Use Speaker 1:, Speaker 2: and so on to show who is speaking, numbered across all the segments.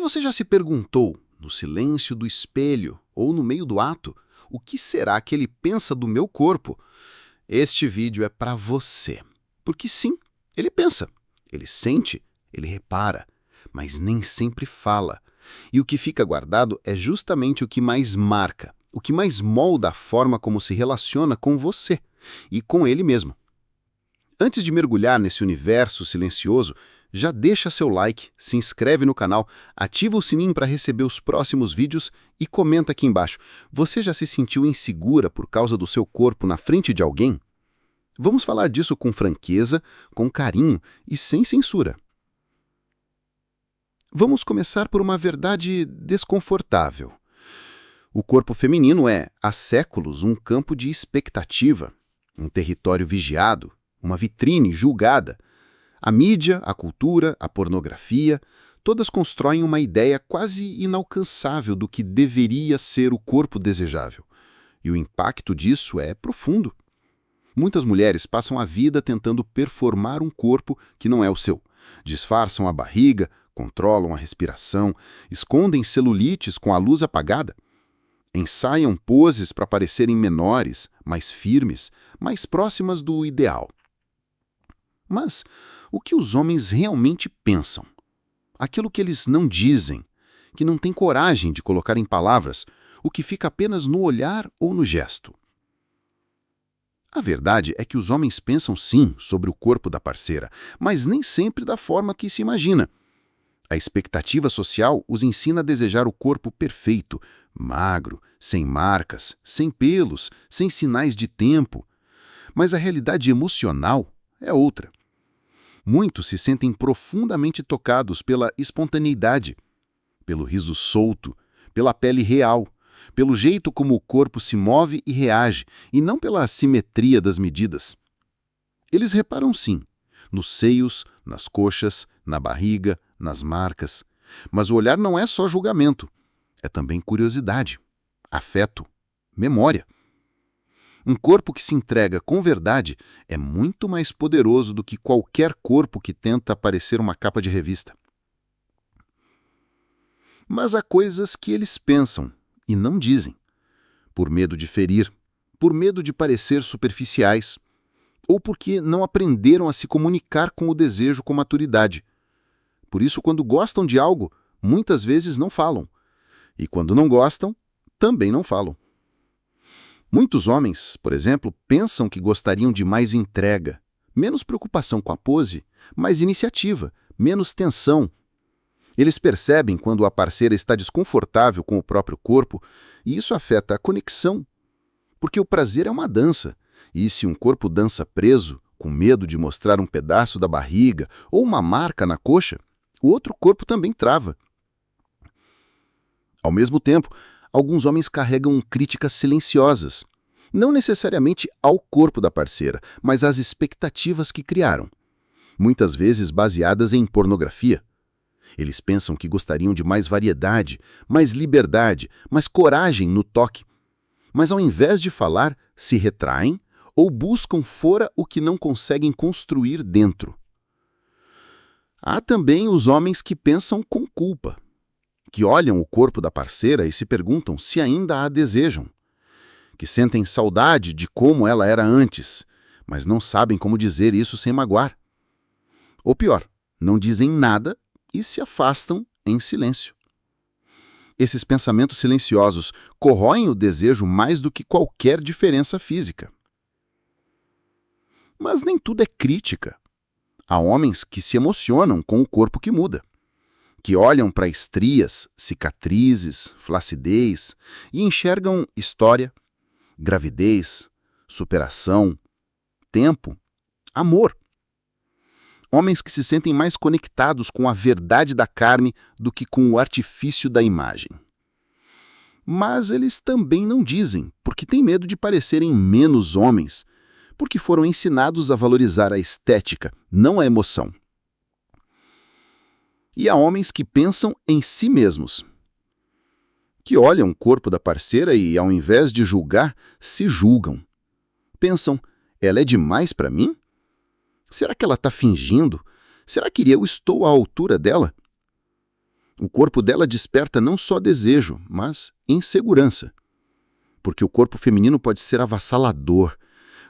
Speaker 1: você já se perguntou, no silêncio do espelho ou no meio do ato, o que será que ele pensa do meu corpo? Este vídeo é para você. Porque sim, ele pensa, ele sente, ele repara, mas nem sempre fala. E o que fica guardado é justamente o que mais marca, o que mais molda a forma como se relaciona com você e com ele mesmo. Antes de mergulhar nesse universo silencioso, já deixa seu like, se inscreve no canal, ativa o sininho para receber os próximos vídeos e comenta aqui embaixo. Você já se sentiu insegura por causa do seu corpo na frente de alguém? Vamos falar disso com franqueza, com carinho e sem censura. Vamos começar por uma verdade desconfortável. O corpo feminino é, há séculos, um campo de expectativa, um território vigiado, uma vitrine julgada. A mídia, a cultura, a pornografia, todas constroem uma ideia quase inalcançável do que deveria ser o corpo desejável. E o impacto disso é profundo. Muitas mulheres passam a vida tentando performar um corpo que não é o seu. Disfarçam a barriga, controlam a respiração, escondem celulites com a luz apagada. Ensaiam poses para parecerem menores, mais firmes, mais próximas do ideal. Mas o que os homens realmente pensam? Aquilo que eles não dizem, que não têm coragem de colocar em palavras, o que fica apenas no olhar ou no gesto. A verdade é que os homens pensam sim sobre o corpo da parceira, mas nem sempre da forma que se imagina. A expectativa social os ensina a desejar o corpo perfeito, magro, sem marcas, sem pelos, sem sinais de tempo. Mas a realidade emocional é outra. Muitos se sentem profundamente tocados pela espontaneidade, pelo riso solto, pela pele real, pelo jeito como o corpo se move e reage, e não pela assimetria das medidas. Eles reparam sim, nos seios, nas coxas, na barriga, nas marcas. Mas o olhar não é só julgamento, é também curiosidade, afeto, memória. Um corpo que se entrega com verdade é muito mais poderoso do que qualquer corpo que tenta parecer uma capa de revista. Mas há coisas que eles pensam e não dizem, por medo de ferir, por medo de parecer superficiais, ou porque não aprenderam a se comunicar com o desejo com maturidade. Por isso, quando gostam de algo, muitas vezes não falam. E quando não gostam, também não falam. Muitos homens, por exemplo, pensam que gostariam de mais entrega, menos preocupação com a pose, mais iniciativa, menos tensão. Eles percebem quando a parceira está desconfortável com o próprio corpo e isso afeta a conexão, porque o prazer é uma dança, e se um corpo dança preso, com medo de mostrar um pedaço da barriga ou uma marca na coxa, o outro corpo também trava. Ao mesmo tempo, alguns homens carregam críticas silenciosas, não necessariamente ao corpo da parceira, mas às expectativas que criaram, muitas vezes baseadas em pornografia. Eles pensam que gostariam de mais variedade, mais liberdade, mais coragem no toque, mas ao invés de falar, se retraem ou buscam fora o que não conseguem construir dentro. Há também os homens que pensam com culpa, que olham o corpo da parceira e se perguntam se ainda a desejam, que sentem saudade de como ela era antes, mas não sabem como dizer isso sem magoar. Ou pior, não dizem nada e se afastam em silêncio. Esses pensamentos silenciosos corroem o desejo mais do que qualquer diferença física. Mas nem tudo é crítica. Há homens que se emocionam com o corpo que muda, que olham para estrias, cicatrizes, flacidez e enxergam história, gravidez, superação, tempo, amor. Homens que se sentem mais conectados com a verdade da carne do que com o artifício da imagem. Mas eles também não dizem, porque têm medo de parecerem menos homens, porque foram ensinados a valorizar a estética, não a emoção. E há homens que pensam em si mesmos, que olham o corpo da parceira e, ao invés de julgar, se julgam. Pensam, ela é demais para mim? Será que ela está fingindo? Será que eu estou à altura dela? O corpo dela desperta não só desejo, mas insegurança. Porque o corpo feminino pode ser avassalador,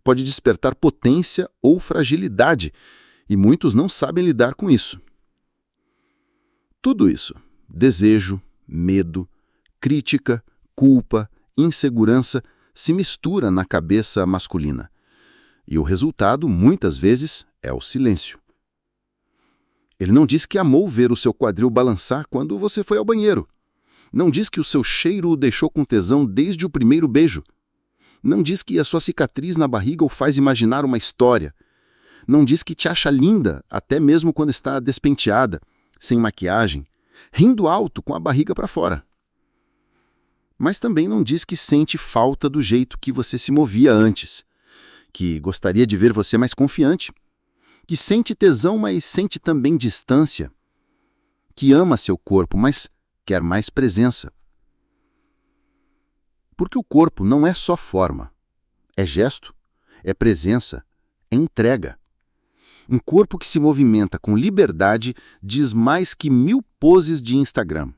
Speaker 1: pode despertar potência ou fragilidade, e muitos não sabem lidar com isso. Tudo isso, desejo, medo, crítica, culpa, insegurança, se mistura na cabeça masculina. E o resultado, muitas vezes, é o silêncio. Ele não diz que amou ver o seu quadril balançar quando você foi ao banheiro. Não diz que o seu cheiro o deixou com tesão desde o primeiro beijo. Não diz que a sua cicatriz na barriga o faz imaginar uma história. Não diz que te acha linda, até mesmo quando está despenteada, sem maquiagem, rindo alto com a barriga para fora. Mas também não diz que sente falta do jeito que você se movia antes, que gostaria de ver você mais confiante, que sente tesão, mas sente também distância, que ama seu corpo, mas quer mais presença. Porque o corpo não é só forma, é gesto, é presença, é entrega. Um corpo que se movimenta com liberdade diz mais que 1000 poses de Instagram.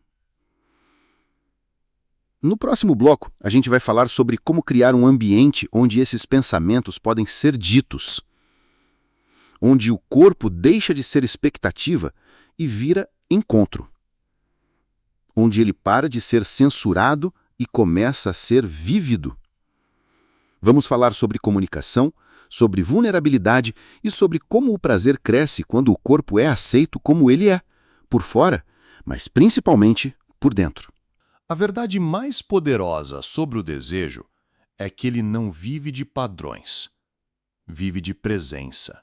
Speaker 1: No próximo bloco, a gente vai falar sobre como criar um ambiente onde esses pensamentos podem ser ditos, onde o corpo deixa de ser expectativa e vira encontro, onde ele para de ser censurado e começa a ser vívido. Vamos falar sobre comunicação, sobre vulnerabilidade e sobre como o prazer cresce quando o corpo é aceito como ele é, por fora, mas principalmente por dentro.
Speaker 2: A verdade mais poderosa sobre o desejo é que ele não vive de padrões, vive de presença.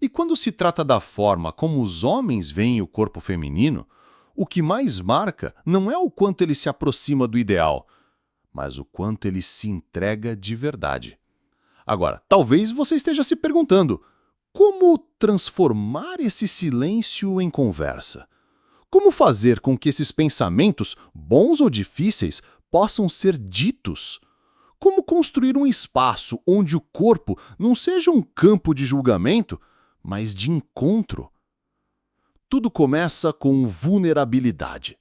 Speaker 2: E quando se trata da forma como os homens veem o corpo feminino, o que mais marca não é o quanto ele se aproxima do ideal, mas o quanto ele se entrega de verdade. Agora, talvez você esteja se perguntando, como transformar esse silêncio em conversa? Como fazer com que esses pensamentos, bons ou difíceis, possam ser ditos? Como construir um espaço onde o corpo não seja um campo de julgamento, mas de encontro? Tudo começa com vulnerabilidade,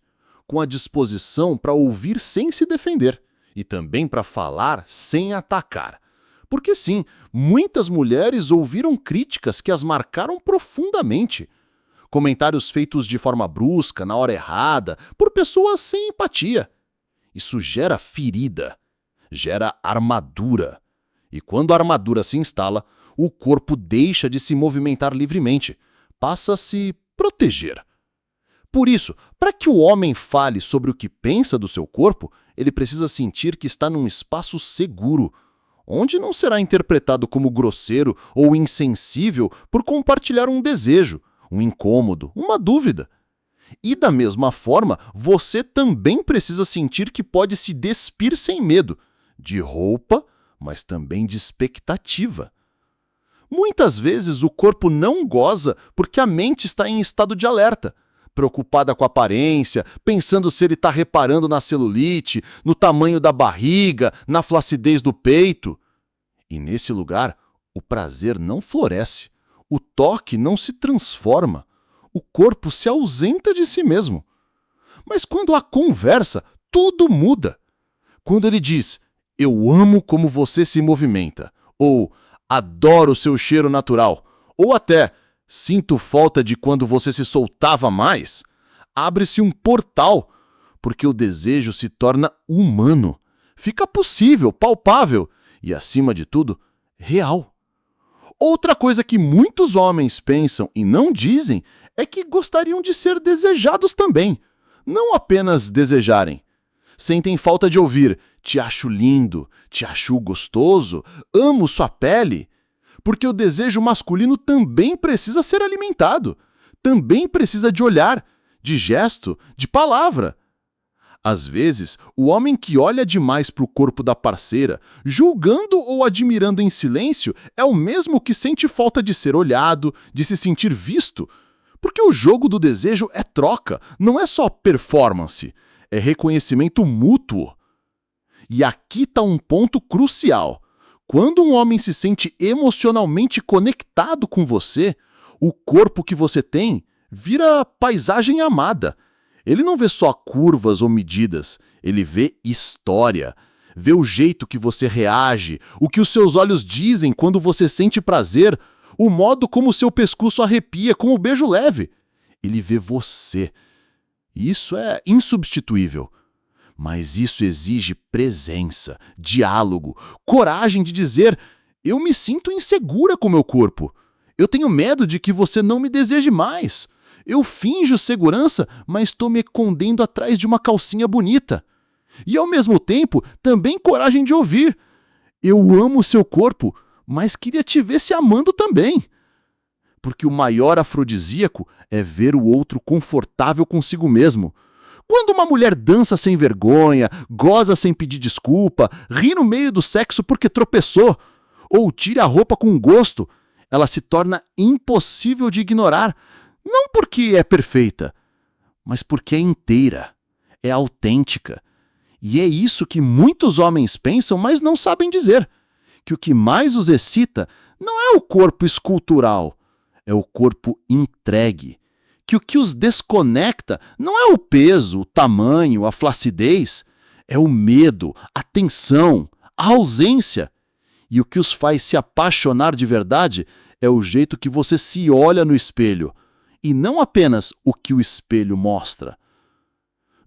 Speaker 2: com a disposição para ouvir sem se defender e também para falar sem atacar. Porque sim, muitas mulheres ouviram críticas que as marcaram profundamente. Comentários feitos de forma brusca, na hora errada, por pessoas sem empatia. Isso gera ferida, gera armadura. E quando a armadura se instala, o corpo deixa de se movimentar livremente, passa a se proteger. Por isso, para que o homem fale sobre o que pensa do seu corpo, ele precisa sentir que está num espaço seguro, onde não será interpretado como grosseiro ou insensível por compartilhar um desejo, um incômodo, uma dúvida. E da mesma forma, você também precisa sentir que pode se despir sem medo, de roupa, mas também de expectativa. Muitas vezes o corpo não goza porque a mente está em estado de alerta, preocupada com a aparência, pensando se ele está reparando na celulite, no tamanho da barriga, na flacidez do peito. E nesse lugar, o prazer não floresce, o toque não se transforma, o corpo se ausenta de si mesmo. Mas quando há conversa, tudo muda. Quando ele diz, eu amo como você se movimenta, ou adoro seu cheiro natural, ou até sinto falta de quando você se soltava mais, abre-se um portal, porque o desejo se torna humano, fica possível, palpável e, acima de tudo, real. Outra coisa que muitos homens pensam e não dizem é que gostariam de ser desejados também, não apenas desejarem. Sentem falta de ouvir, te acho lindo, te acho gostoso, amo sua pele. Porque o desejo masculino também precisa ser alimentado, também precisa de olhar, de gesto, de palavra. Às vezes, o homem que olha demais para o corpo da parceira, julgando ou admirando em silêncio, é o mesmo que sente falta de ser olhado, de se sentir visto. Porque o jogo do desejo é troca, não é só performance, é reconhecimento mútuo. E aqui está um ponto crucial. Quando um homem se sente emocionalmente conectado com você, o corpo que você tem vira paisagem amada. Ele não vê só curvas ou medidas, ele vê história. Vê o jeito que você reage, o que os seus olhos dizem quando você sente prazer, o modo como o seu pescoço arrepia com o beijo leve. Ele vê você. Isso é insubstituível. Mas isso exige presença, diálogo, coragem de dizer: eu me sinto insegura com meu corpo. Eu tenho medo de que você não me deseje mais. Eu finjo segurança, mas estou me escondendo atrás de uma calcinha bonita. E, ao mesmo tempo, também coragem de ouvir: eu amo o seu corpo, mas queria te ver se amando também. Porque o maior afrodisíaco é ver o outro confortável consigo mesmo. Quando uma mulher dança sem vergonha, goza sem pedir desculpa, ri no meio do sexo porque tropeçou, ou tira a roupa com gosto, ela se torna impossível de ignorar, não porque é perfeita, mas porque é inteira, é autêntica. E é isso que muitos homens pensam, mas não sabem dizer, que o que mais os excita não é o corpo escultural, é o corpo entregue. Que o que os desconecta não é o peso, o tamanho, a flacidez, é o medo, a tensão, a ausência. E o que os faz se apaixonar de verdade é o jeito que você se olha no espelho, e não apenas o que o espelho mostra.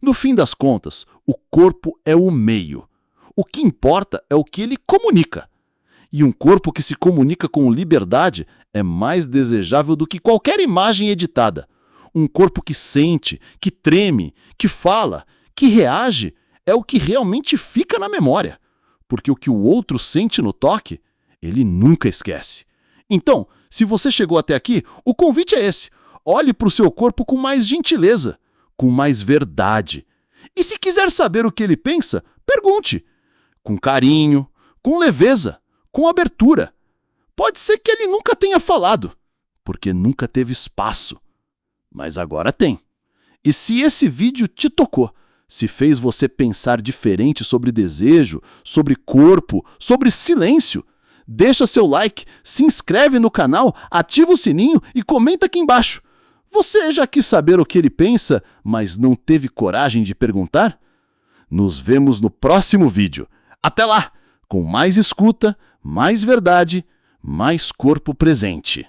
Speaker 2: No fim das contas, o corpo é o meio. O que importa é o que ele comunica. E um corpo que se comunica com liberdade é mais desejável do que qualquer imagem editada. Um corpo que sente, que treme, que fala, que reage, é o que realmente fica na memória. Porque o que o outro sente no toque, ele nunca esquece. Então, se você chegou até aqui, o convite é esse. Olhe para o seu corpo com mais gentileza, com mais verdade. E se quiser saber o que ele pensa, pergunte. Com carinho, com leveza, com abertura. Pode ser que ele nunca tenha falado, porque nunca teve espaço. Mas agora tem. E se esse vídeo te tocou, se fez você pensar diferente sobre desejo, sobre corpo, sobre silêncio, deixa seu like, se inscreve no canal, ativa o sininho e comenta aqui embaixo. Você já quis saber o que ele pensa, mas não teve coragem de perguntar? Nos vemos no próximo vídeo. Até lá, com mais escuta, mais verdade, mais corpo presente.